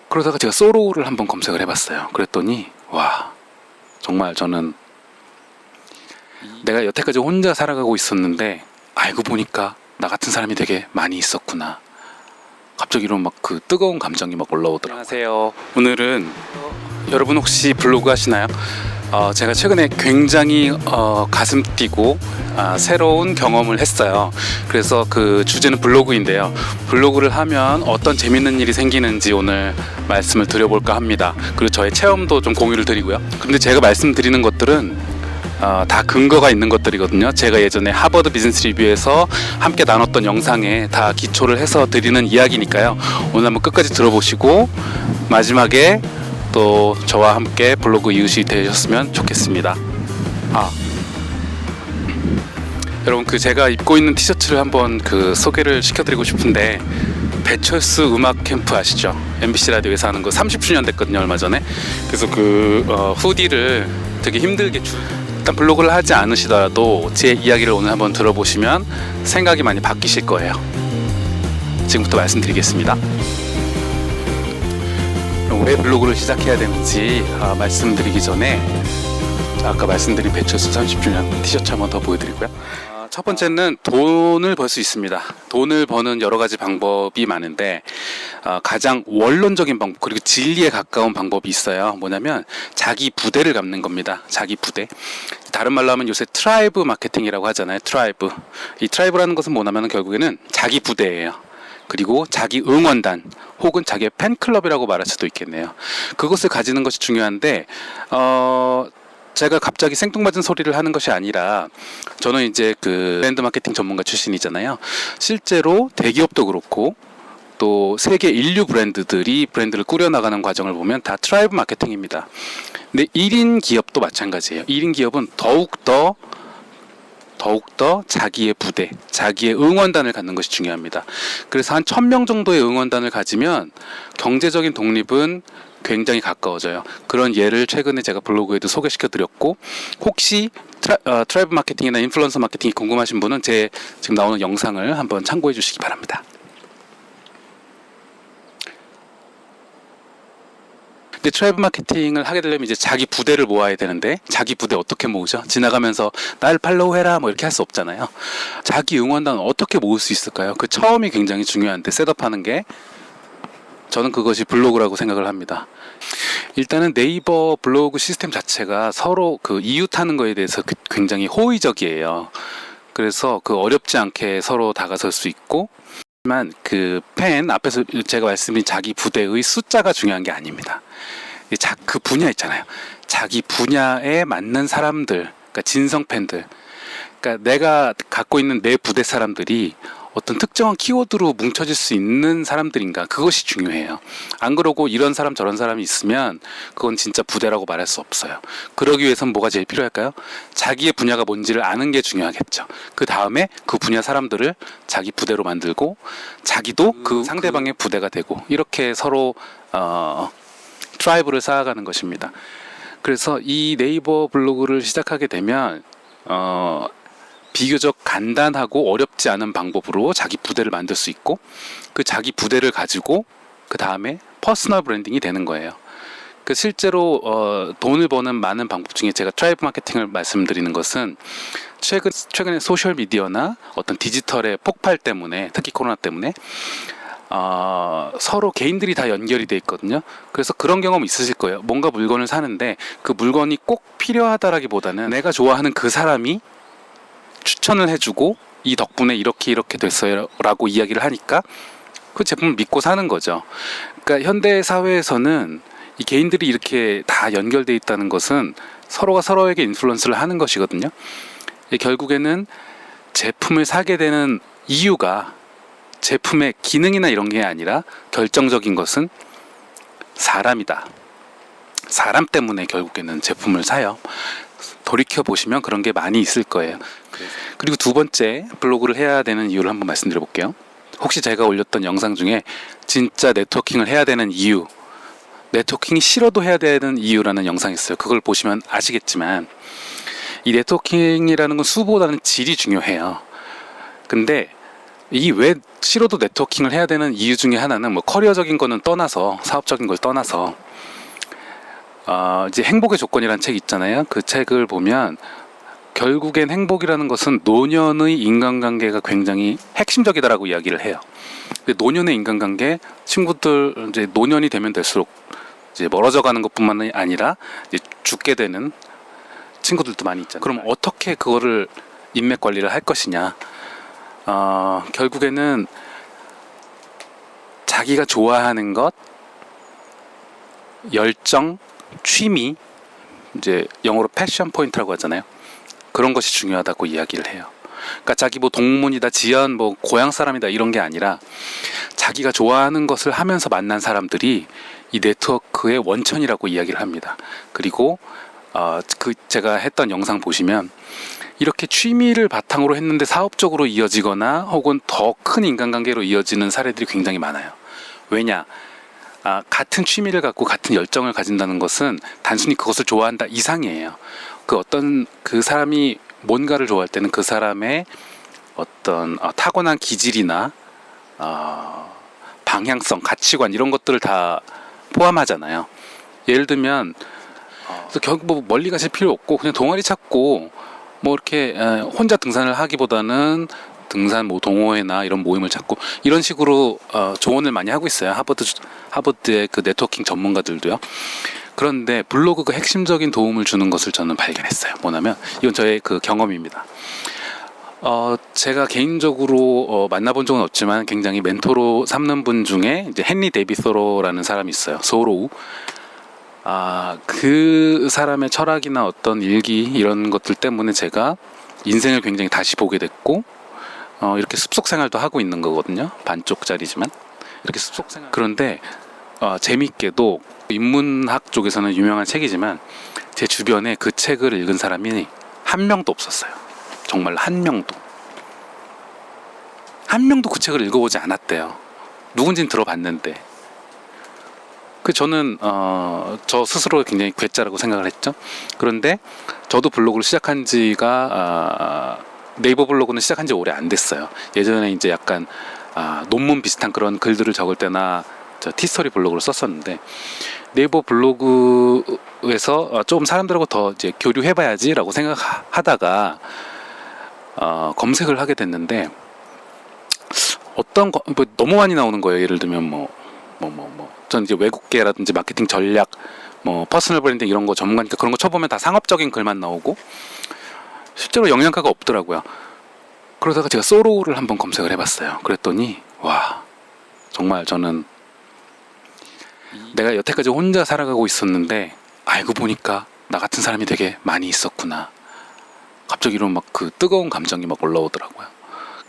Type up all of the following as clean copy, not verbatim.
그러다가 제가 소로를 한번 검색을 해봤어요. 그랬더니 와, 정말 저는 내가 여태까지 혼자 살아가고 있었는데 알고 보니까 나 같은 사람이 되게 많이 있었구나. 갑자기 이런 막 그 뜨거운 감정이 막 올라오더라고요. 안녕하세요. 오늘은 여러분 혹시 블로그 하시나요? 제가 최근에 굉장히 가슴 뛰고 새로운 경험을 했어요. 그래서 그 주제는 블로그인데요. 블로그를 하면 어떤 재밌는 일이 생기는지 오늘 말씀을 드려볼까 합니다. 그리고 저의 체험도 좀 공유를 드리고요. 근데 제가 말씀드리는 것들은 다 근거가 있는 것들이거든요. 제가 예전에 하버드 비즈니스 리뷰에서 함께 나눴던 영상에 다 기초를 해서 드리는 이야기니까요. 오늘 한번 끝까지 들어보시고 마지막에 또 저와 함께 블로그 이웃이 되셨으면 좋겠습니다. 여러분 그 제가 입고 있는 티셔츠를 한번 그 소개를 시켜드리고 싶은데, 배철수 음악 캠프 아시죠? MBC 라디오에서 하는 거 30주년 됐거든요, 얼마 전에. 그래서 그 후디를 되게 힘들게 일단 블로그를 하지 않으시더라도 제 이야기를 오늘 한번 들어보시면 생각이 많이 바뀌실 거예요. 지금부터 말씀드리겠습니다. 왜 블로그를 시작해야 되는지 말씀드리기 전에 아까 말씀드린 배철수 30주년 티셔츠 한번 더 보여드리고요. 첫 번째는 돈을 벌 수 있습니다. 돈을 버는 여러 가지 방법이 많은데 가장 원론적인 방법, 그리고 진리에 가까운 방법이 있어요. 뭐냐면 자기 부대를 갖는 겁니다. 자기 부대. 다른 말로 하면 요새 트라이브 마케팅이라고 하잖아요. 트라이브. 이 트라이브라는 것은 뭐냐면 결국에는 자기 부대예요. 그리고 자기 응원단 혹은 자기의 팬클럽이라고 말할 수도 있겠네요. 그것을 가지는 것이 중요한데 제가 갑자기 생뚱맞은 소리를 하는 것이 아니라, 저는 이제 그 브랜드 마케팅 전문가 출신이잖아요. 실제로 대기업도 그렇고 또 세계 인류 브랜드들이 브랜드를 꾸려나가는 과정을 보면 다 트라이브 마케팅입니다. 근데 1인 기업도 마찬가지예요. 1인 기업은 더욱더 자기의 부대, 자기의 응원단을 갖는 것이 중요합니다. 그래서 한 1000명 정도의 응원단을 가지면 경제적인 독립은 굉장히 가까워져요. 그런 예를 최근에 제가 블로그에도 소개시켜 드렸고, 혹시 트라이브 마케팅이나 인플루언서 마케팅이 궁금하신 분은 제 지금 나오는 영상을 한번 참고해 주시기 바랍니다. 근데 트라이브 마케팅을 하게 되려면 이제 자기 부대를 모아야 되는데, 자기 부대 어떻게 모으죠? 지나가면서 날 팔로우해라 뭐 이렇게 할 수 없잖아요. 자기 응원단은 어떻게 모을 수 있을까요? 그 처음이 굉장히 중요한데, 셋업하는 게, 저는 그것이 블로그라고 생각을 합니다. 일단은 네이버 블로그 시스템 자체가 서로 그 이웃하는 거에 대해서 굉장히 호의적이에요. 그래서 그 어렵지 않게 서로 다가설 수 있고, 하지만 그 팬 앞에서 제가 말씀드린 자기 부대의 숫자가 중요한 게 아닙니다. 그 분야 있잖아요. 자기 분야에 맞는 사람들, 그러니까 진성 팬들. 그러니까 내가 갖고 있는 내 부대 사람들이 어떤 특정한 키워드로 뭉쳐질 수 있는 사람들인가, 그것이 중요해요. 안 그러고 이런 사람 저런 사람이 있으면 그건 진짜 부대라고 말할 수 없어요. 그러기 위해서는 뭐가 제일 필요할까요? 자기의 분야가 뭔지를 아는 게 중요하겠죠. 그 다음에 그 분야 사람들을 자기 부대로 만들고 자기도 그 상대방의 부대가 되고, 이렇게 서로 트라이브를 쌓아가는 것입니다. 그래서 이 네이버 블로그를 시작하게 되면 비교적 간단하고 어렵지 않은 방법으로 자기 부대를 만들 수 있고, 그 자기 부대를 가지고 그 다음에 퍼스널 브랜딩이 되는 거예요. 그 실제로 돈을 버는 많은 방법 중에 제가 트라이브 마케팅을 말씀드리는 것은, 최근에 소셜 미디어나 어떤 디지털의 폭발 때문에, 특히 코로나 때문에 서로 개인들이 다 연결이 돼 있거든요. 그래서 그런 경험 있으실 거예요. 뭔가 물건을 사는데 그 물건이 꼭 필요하다라기보다는 내가 좋아하는 그 사람이 추천을 해주고 이 덕분에 이렇게 됐어요 라고 이야기를 하니까 그 제품을 믿고 사는 거죠. 그러니까 현대 사회에서는 이 개인들이 이렇게 다 연결돼 있다는 것은 서로가 서로에게 인플루언스를 하는 것이거든요. 결국에는 제품을 사게 되는 이유가 제품의 기능이나 이런 게 아니라 결정적인 것은 사람이다. 사람 때문에 결국에는 제품을 사요. 돌이켜보시면 그런 게 많이 있을 거예요. 그리고 두 번째, 블로그를 해야 되는 이유를 한번 말씀드려 볼게요. 혹시 제가 올렸던 영상 중에 진짜 네트워킹을 해야 되는 이유, 네트워킹이 싫어도 해야 되는 이유라는 영상이 있어요. 그걸 보시면 아시겠지만, 이 네트워킹이라는 건 수보다는 질이 중요해요. 근데 이 왜 싫어도 네트워킹을 해야 되는 이유 중에 하나는 뭐 커리어적인 거는 떠나서, 사업적인 걸 떠나서 이제 행복의 조건이라는 책 있잖아요. 그 책을 보면 결국엔 행복이라는 것은 노년의 인간관계가 굉장히 핵심적이다라고 이야기를 해요. 근데 노년의 인간관계, 친구들 이제 노년이 되면 될수록 이제 멀어져 가는 것뿐만이 아니라 이제 죽게 되는 친구들도 많이 있잖아요. 그럼 어떻게 그거를 인맥 관리를 할 것이냐? 결국에는 자기가 좋아하는 것, 열정, 취미, 이제 영어로 패션 포인트라고 하잖아요. 그런 것이 중요하다고 이야기를 해요. 그러니까 자기 뭐 동문이다, 지연, 뭐 고향 사람이다 이런 게 아니라 자기가 좋아하는 것을 하면서 만난 사람들이 이 네트워크의 원천이라고 이야기를 합니다. 그리고 제가 했던 영상 보시면 이렇게 취미를 바탕으로 했는데 사업적으로 이어지거나 혹은 더 큰 인간관계로 이어지는 사례들이 굉장히 많아요. 왜냐? 같은 취미를 갖고 같은 열정을 가진다는 것은 단순히 그것을 좋아한다 이상이에요. 그 사람이 뭔가를 좋아할 때는 그 사람의 어떤 타고난 기질이나 방향성, 가치관 이런 것들을 다 포함하잖아요. 예를 들면 그래서 결국 뭐 멀리 가실 필요 없고 그냥 동아리 찾고 뭐 이렇게 혼자 등산을 하기보다는 등산 뭐 동호회나 이런 모임을 찾고 이런 식으로 조언을 많이 하고 있어요. 하버드의 그 네트워킹 전문가들도요. 그런데 블로그가 핵심적인 도움을 주는 것을 저는 발견했어요. 뭐냐면 이건 저의 그 경험입니다. 제가 개인적으로 만나본 적은 없지만 굉장히 멘토로 삼는 분 중에 이제 헨리 데이비 소로라는 사람이 있어요. 소로우. 그 사람의 철학이나 어떤 일기 이런 것들 때문에 제가 인생을 굉장히 다시 보게 됐고 이렇게 습속 생활도 하고 있는 거거든요. 반쪽짜리지만 이렇게 습속 생활. 그런데 재밌게도 인문학 쪽에서는 유명한 책이지만 제 주변에 그 책을 읽은 사람이 한 명도 없었어요. 정말 한 명도 그 책을 읽어보지 않았대요. 누군진 들어봤는데 저는 저 스스로 굉장히 괴짜라고 생각을 했죠. 그런데 저도 블로그를 시작한 지가 네이버 블로그는 시작한 지 오래 안 됐어요. 예전에 이제 약간 논문 비슷한 그런 글들을 적을 때나 저 티스토리 블로그를 썼었는데 네이버 블로그에서 조금 사람들하고 더 이제 교류해봐야지라고 생각하다가 검색을 하게 됐는데 뭐 너무 많이 나오는 거예요. 예를 들면 전 이제 외국계라든지 마케팅 전략, 뭐 퍼스널 브랜딩 이런 거 전문가니까 그런 거 쳐보면 다 상업적인 글만 나오고 실제로 영양가가 없더라고요. 그러다가 제가 소로우를 한번 검색을 해봤어요. 그랬더니 와, 정말 저는 내가 여태까지 혼자 살아가고 있었는데 알고 보니까 나 같은 사람이 되게 많이 있었구나. 갑자기 이런 막 그 뜨거운 감정이 막 올라오더라고요.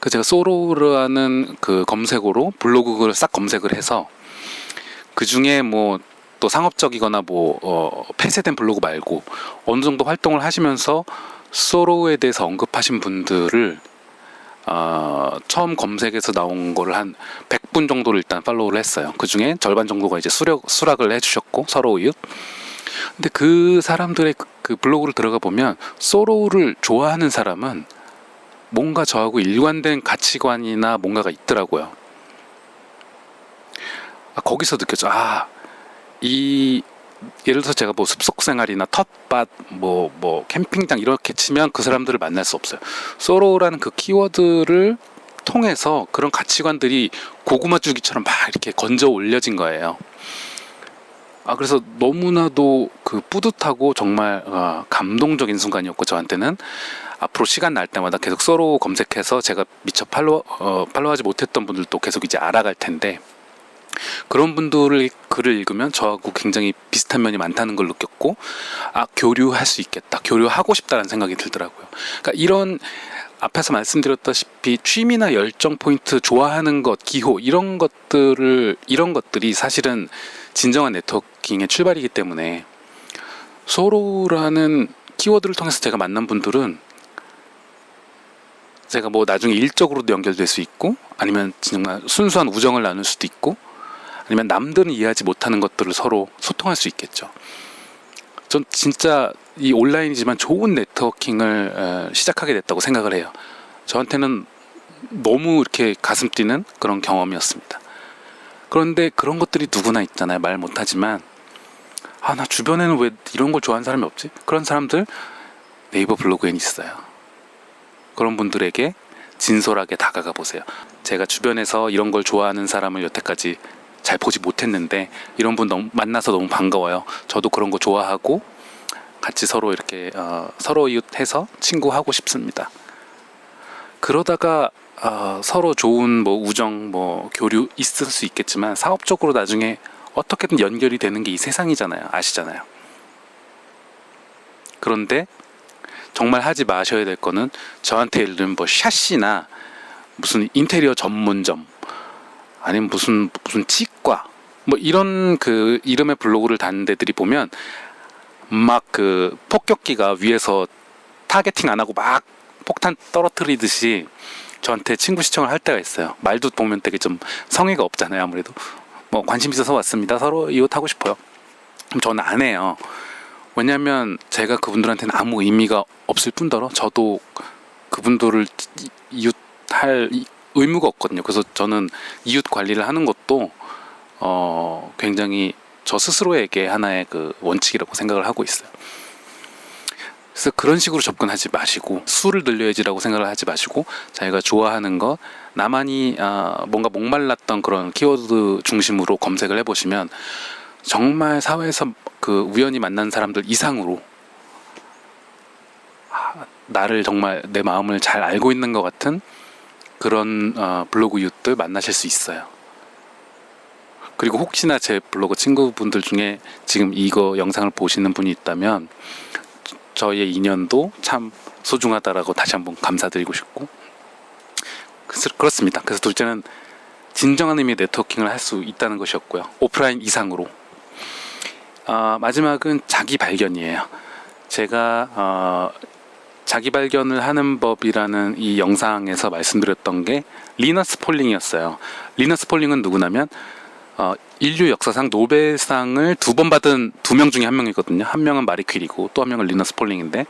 그래서 제가 소로우라는 그 검색어로 블로그를 싹 검색을 해서 그 중에 뭐 또 상업적이거나 뭐 폐쇄된 블로그 말고 어느 정도 활동을 하시면서 소로우에 대해서 언급하신 분들을 처음 검색에서 나온 거를 한 100분 정도를 일단 팔로우를 했어요. 그 중에 절반 정도가 이제 수락을 해주셨고 서로우유. 근데 그 사람들의 그 블로그를 들어가 보면 소로우를 좋아하는 사람은 뭔가 저하고 일관된 가치관이나 뭔가가 있더라고요. 거기서 느꼈죠. 예를 들어서 제가 뭐 숲속 생활이나 텃밭, 뭐 캠핑장 이렇게 치면 그 사람들을 만날 수 없어요. 소로라는 그 키워드를 통해서 그런 가치관들이 고구마 줄기처럼 막 이렇게 건져 올려진 거예요. 그래서 너무나도 그 뿌듯하고 정말 감동적인 순간이었고 저한테는 앞으로 시간 날 때마다 계속 서로 검색해서 제가 미처 팔로우하지 못했던 분들도 계속 이제 알아갈 텐데 그런 분들의 글을 읽으면 저하고 굉장히 비슷한 면이 많다는 걸 느꼈고 교류할 수 있겠다, 교류하고 싶다는 생각이 들더라고요. 그러니까 이런 앞에서 말씀드렸다시피 취미나 열정 포인트, 좋아하는 것, 기호 이런 것들이 사실은 진정한 네트워킹의 출발이기 때문에 소로라는 키워드를 통해서 제가 만난 분들은 제가 뭐 나중에 일적으로도 연결될 수 있고 아니면 정말 순수한 우정을 나눌 수도 있고 아니면 남들은 이해하지 못하는 것들을 서로 소통할 수 있겠죠. 전 진짜 이 온라인이지만 좋은 네트워킹을 시작하게 됐다고 생각을 해요. 저한테는 너무 이렇게 가슴 뛰는 그런 경험이었습니다. 그런데 그런 것들이 누구나 있잖아요. 말 못하지만 나 주변에는 왜 이런 걸 좋아하는 사람이 없지? 그런 사람들 네이버 블로그엔 있어요. 그런 분들에게 진솔하게 다가가 보세요. 제가 주변에서 이런 걸 좋아하는 사람을 여태까지 잘 보지 못했는데 이런 분 만나서 너무 반가워요. 저도 그런 거 좋아하고 같이 서로 이렇게 서로 이웃해서 친구하고 싶습니다. 그러다가 서로 좋은 뭐 우정 뭐 교류 있을 수 있겠지만 사업적으로 나중에 어떻게든 연결이 되는 게 이 세상이잖아요. 아시잖아요. 그런데 정말 하지 마셔야 될 거는 저한테 예를 들면 뭐 샤시나 무슨 인테리어 전문점 아니면 무슨 치과 뭐 이런 그 이름의 블로그를 다는 데들이 보면 막 그 폭격기가 위에서 타겟팅 안 하고 막 폭탄 떨어뜨리듯이 저한테 친구 시청을 할 때가 있어요. 말도 보면 되게 좀 성의가 없잖아요. 아무래도 뭐 관심 있어서 왔습니다. 서로 이웃하고 싶어요. 그럼 저는 안 해요. 왜냐하면 제가 그분들한테는 아무 의미가 없을 뿐더러 저도 그분들을 이웃할 의무가 없거든요. 그래서 저는 이웃 관리를 하는 것도 굉장히 저 스스로에게 하나의 그 원칙이라고 생각을 하고 있어요. 그래서 그런 식으로 접근하지 마시고 수를 늘려야지라고 생각을 하지 마시고 자기가 좋아하는 것 나만이 뭔가 목말랐던 그런 키워드 중심으로 검색을 해보시면 정말 사회에서 그 우연히 만난 사람들 이상으로 나를 정말 내 마음을 잘 알고 있는 것 같은 그런 블로그 이웃들 만나실 수 있어요. 그리고 혹시나 제 블로그 친구분들 중에 지금 이거 영상을 보시는 분이 있다면 저의 인연도 참 소중하다라고 다시 한번 감사드리고 싶고 그렇습니다. 그래서 둘째는 진정한 의미의 네트워킹을 할 수 있다는 것이었고요. 오프라인 이상으로. 마지막은 자기 발견이에요. 제가 자기 발견을 하는 법이라는 이 영상에서 말씀드렸던 게 리너스 폴링이었어요. 리너스 폴링은 누구냐면 인류 역사상 노벨상을 2번 받은 2명 중에 1명이거든요. 한 명은 마리 퀴리고 또 한 명은 리너스 폴링인데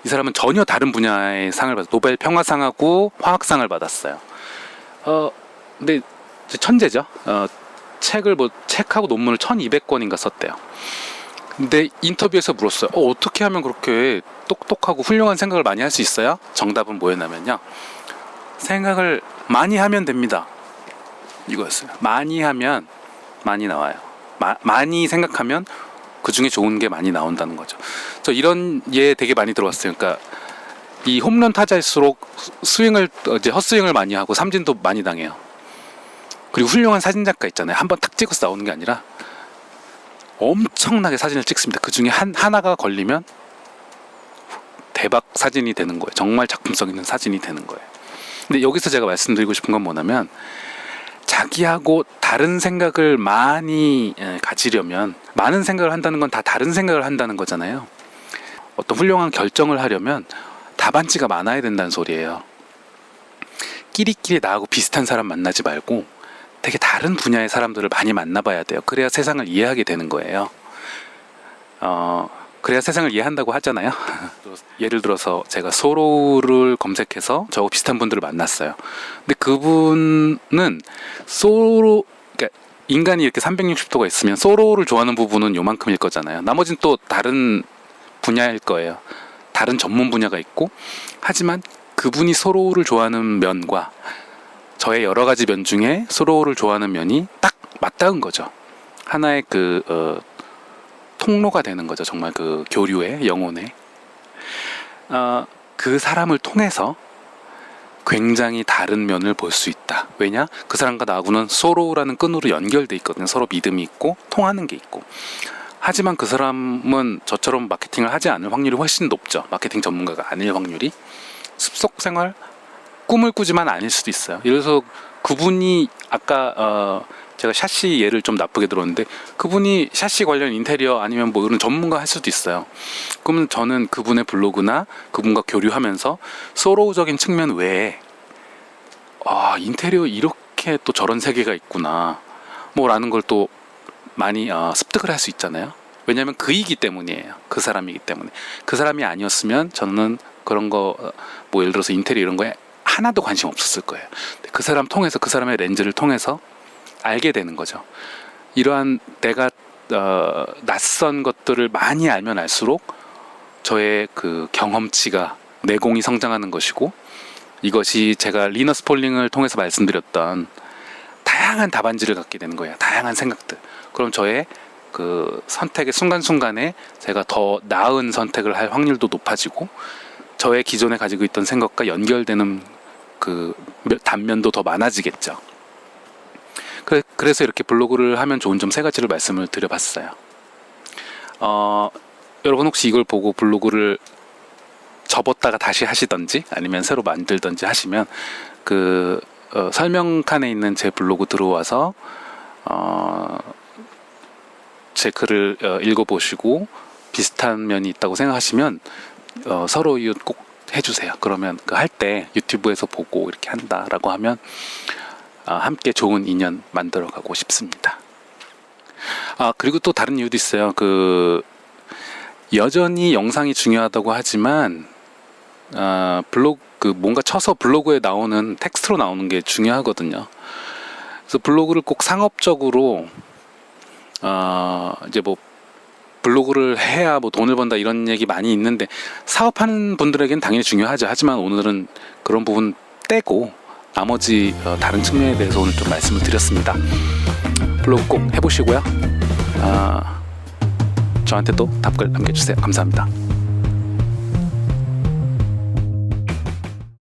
이 사람은 전혀 다른 분야의 상을 받았어요. 노벨 평화상하고 화학상을 받았어요. 근데 천재죠. 책하고 논문을 1200권인가 썼대요. 근데 인터뷰에서 물었어요. 어떻게 하면 그렇게 똑똑하고 훌륭한 생각을 많이 할 수 있어요? 정답은 뭐였냐면요. 생각을 많이 하면 됩니다. 이거였어요. 많이 하면 많이 나와요. 많이 생각하면 그 중에 좋은 게 많이 나온다는 거죠. 저 이런 예 되게 많이 들어왔어요. 그러니까 이 홈런 타자일수록 이제 헛스윙을 많이 하고 삼진도 많이 당해요. 그리고 훌륭한 사진작가 있잖아요. 한번 탁 찍어서 나오는 게 아니라 엄청나게 사진을 찍습니다. 그 중에 하나가 걸리면 대박 사진이 되는 거예요. 정말 작품성 있는 사진이 되는 거예요. 근데 여기서 제가 말씀드리고 싶은 건 뭐냐면 자기하고 다른 생각을 많이 가지려면 많은 생각을 한다는 건 다 다른 생각을 한다는 거잖아요. 어떤 훌륭한 결정을 하려면 답안지가 많아야 된다는 소리예요. 끼리끼리 나하고 비슷한 사람 만나지 말고 되게 다른 분야의 사람들을 많이 만나봐야 돼요. 그래야 세상을 이해하게 되는 거예요. 그래야 세상을 이해한다고 하잖아요. 예를 들어서 제가 소로를 검색해서 저하고 비슷한 분들을 만났어요. 근데 그분은 그러니까 인간이 이렇게 360도가 있으면 소로를 좋아하는 부분은 요만큼일 거잖아요. 나머지는 또 다른 분야일 거예요. 다른 전문 분야가 있고 하지만 그분이 소로를 좋아하는 면과 저의 여러 가지 면 중에 소로를 좋아하는 면이 딱 맞닿은 거죠. 하나의 통로가 되는 거죠. 정말 그 교류의 영혼의 그 사람을 통해서 굉장히 다른 면을 볼 수 있다. 왜냐? 그 사람과 나하고는 소로라는 끈으로 연결돼 있거든요. 서로 믿음이 있고 통하는 게 있고. 하지만 그 사람은 저처럼 마케팅을 하지 않을 확률이 훨씬 높죠. 마케팅 전문가가 아닐 확률이. 숲속 생활 꿈을 꾸지만 아닐 수도 있어요. 예를 들어서 그분이 아까 제가 샤시 예를 좀 나쁘게 들었는데 그분이 샤시 관련 인테리어 아니면 뭐 이런 전문가 할 수도 있어요. 그러면 저는 그분의 블로그나 그분과 교류하면서 소로적인 측면 외에 인테리어 이렇게 또 저런 세계가 있구나 뭐라는 걸 또 많이 습득을 할 수 있잖아요. 왜냐하면 그이기 때문이에요. 그 사람이기 때문에. 그 사람이 아니었으면 저는 그런 거 뭐 예를 들어서 인테리어 이런 거에 하나도 관심 없었을 거예요. 그 사람 통해서, 그 사람의 렌즈를 통해서 알게 되는 거죠. 이러한 내가 낯선 것들을 많이 알면 알수록 저의 그 경험치가, 내공이 성장하는 것이고, 이것이 제가 리너스 폴링을 통해서 말씀드렸던 다양한 답안지를 갖게 되는 거예요. 다양한 생각들. 그럼 저의 그 선택의 순간순간에 제가 더 나은 선택을 할 확률도 높아지고, 저의 기존에 가지고 있던 생각과 연결되는 그 단면도 더 많아지겠죠. 그래서 이렇게 블로그를 하면 좋은 점 3가지를 말씀을 드려봤어요. 여러분 혹시 이걸 보고 블로그를 접었다가 다시 하시던지 아니면 새로 만들던지 하시면 그 설명칸에 있는 제 블로그 들어와서 제 글을 읽어보시고 비슷한 면이 있다고 생각하시면 서로 이웃 꼭 해주세요. 그러면 그 할 때 유튜브에서 보고 이렇게 한다라고 하면 함께 좋은 인연 만들어가고 싶습니다. 그리고 또 다른 이유도 있어요. 여전히 영상이 중요하다고 하지만 뭔가 쳐서 블로그에 나오는 텍스트로 나오는 게 중요하거든요. 그래서 블로그를 꼭 상업적으로 이제 뭐 블로그를 해야 뭐 돈을 번다 이런 얘기 많이 있는데, 사업하는 분들에겐 당연히 중요하죠. 하지만 오늘은 그런 부분 떼고 나머지 다른 측면에 대해서 오늘 좀 말씀을 드렸습니다. 블로그 꼭 해보시고요. 저한테 또 답글 남겨주세요. 감사합니다.